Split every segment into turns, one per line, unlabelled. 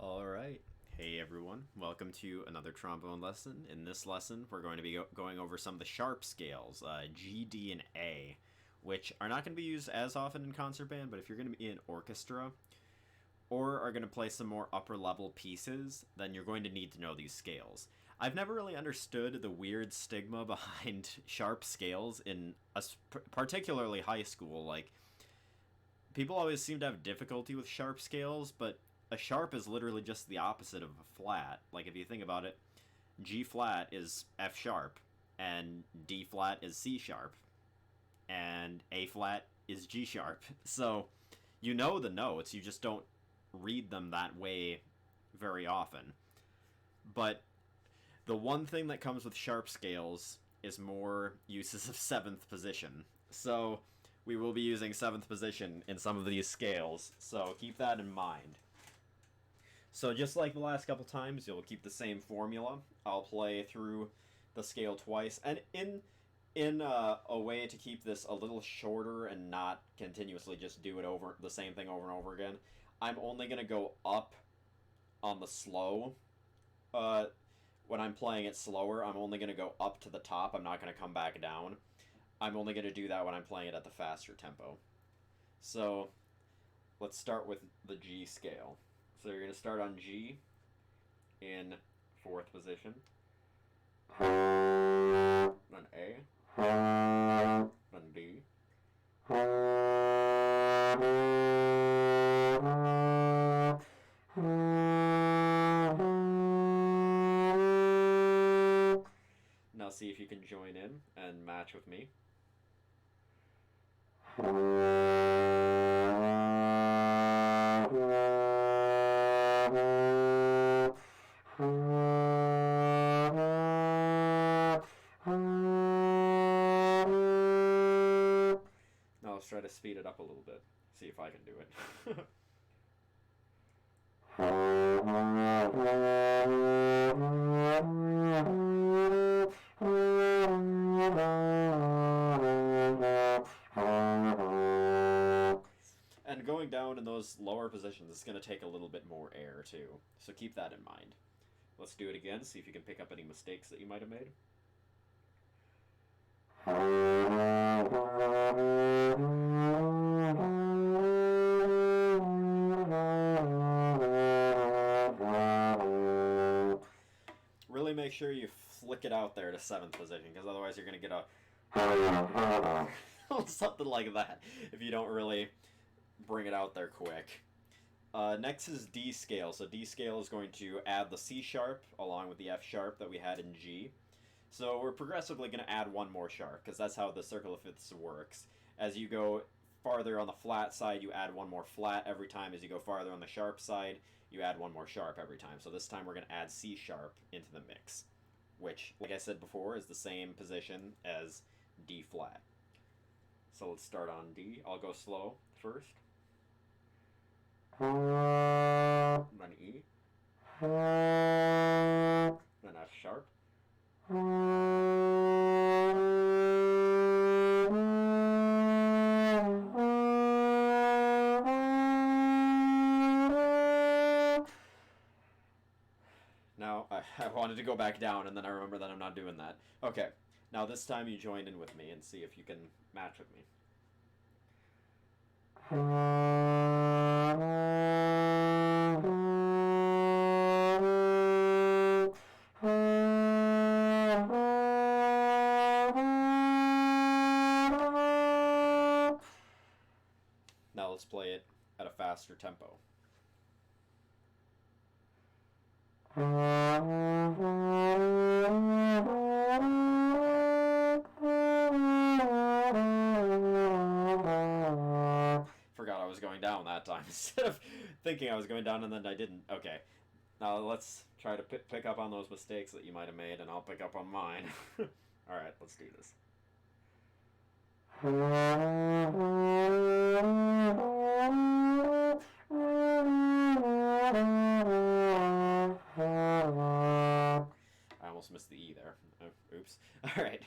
Alright. Hey everyone, welcome to another trombone lesson. In this lesson, we're going to be going over some of the sharp scales, G, D, and A, which are not going to be used as often in concert band, but if you're going to be in orchestra, or are going to play some more upper level pieces, then you're going to need to know these scales. I've never really understood the weird stigma behind sharp scales in particularly high school. Like, people always seem to have difficulty with sharp scales, but a sharp is literally just the opposite of a flat. Like, if you think about it, G flat is F sharp, and D flat is C sharp, and A flat is G sharp. So, you know the notes, you just don't read them that way very often. But the one thing that comes with sharp scales is more uses of seventh position. So, we will be using seventh position in some of these scales, so keep that in mind. So just like the last couple times, you'll keep the same formula. I'll play through the scale twice, and in a way to keep this a little shorter and not continuously just do it over the same thing over and over again, I'm only gonna go up on the slow. When I'm playing it slower, I'm only gonna go up to the top. I'm not gonna come back down. I'm only gonna do that when I'm playing it at the faster tempo. So let's start with the G scale. So you're going to start on G in fourth position, then A, then B, now see if you can join in and match with me. Now let's try to speed it up a little bit. See if I can do it. And going down in those lower positions is going to take a little bit more air too, so keep that in mind. Let's do it again, see if you can pick up any mistakes that you might have made. Really make sure you flick it out there to seventh position, because otherwise you're going to get a something like that if you don't really bring it out there quick. Next is D scale. So D scale is going to add the C sharp along with the F sharp that we had in G. So we're progressively going to add one more sharp, because that's how the circle of fifths works. As you go farther on the flat side, you add one more flat every time. As you go farther on the sharp side, you add one more sharp every time. So this time we're going to add C sharp into the mix, which, like I said before, is the same position as D flat. So let's start on D. I'll go slow first. Then E. Then F sharp. Now, I wanted to go back down, and then I remember that I'm not doing that. Okay, now this time you join in with me and see if you can match with me. Now let's play it at a faster tempo. Forgot I was going down that time instead of thinking I was going down and then I didn't. Okay, now let's try to pick up on those mistakes that you might have made, and I'll pick up on mine. Alright, let's do this. I almost missed the E there. Oh, oops. Alright,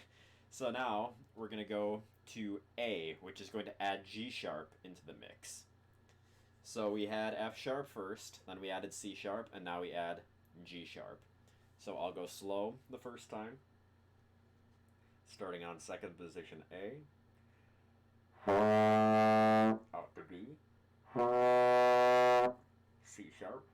so now we're going to go to A, which is going to add G sharp into the mix. So we had F sharp first, then we added C sharp, and now we add G sharp. So I'll go slow the first time, starting on second position A, out to B, C sharp,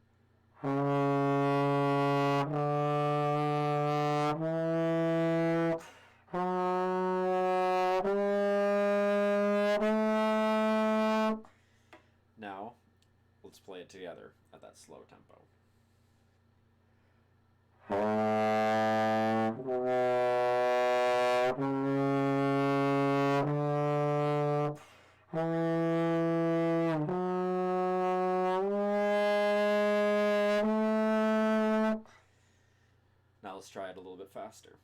now let's play it together at that slow tempo. Now let's try it a little bit faster.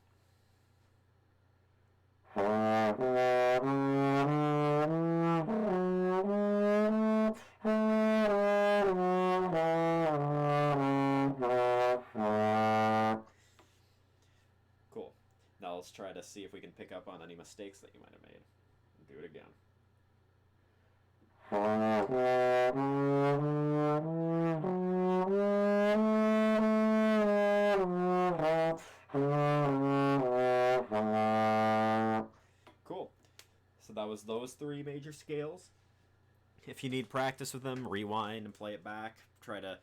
Cool. Now let's try to see if we can pick up on any mistakes that you might have made. Do it again. Cool. So that was those three major scales. If you need practice with them, rewind and play it back. Try to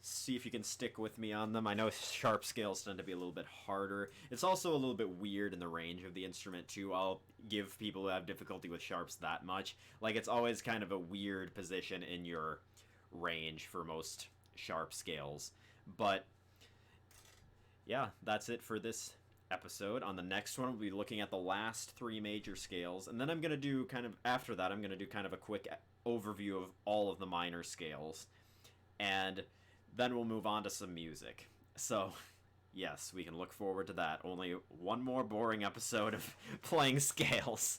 see if you can stick with me on them. I know sharp scales tend to be a little bit harder. It's also a little bit weird in the range of the instrument too. I'll give people who have difficulty with sharps that much. Like, it's always kind of a weird position in your range for most sharp scales. But yeah, that's it for this episode. On the next one, we'll be looking at the last three major scales, and then I'm going to do after that, I'm going to do kind of a quick overview of all of the minor scales, and then we'll move on to some music. So yes, we can look forward to that. Only one more boring episode of playing scales.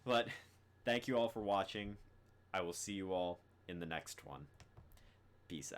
But thank you all for watching. I will see you all in the next one. Peace out.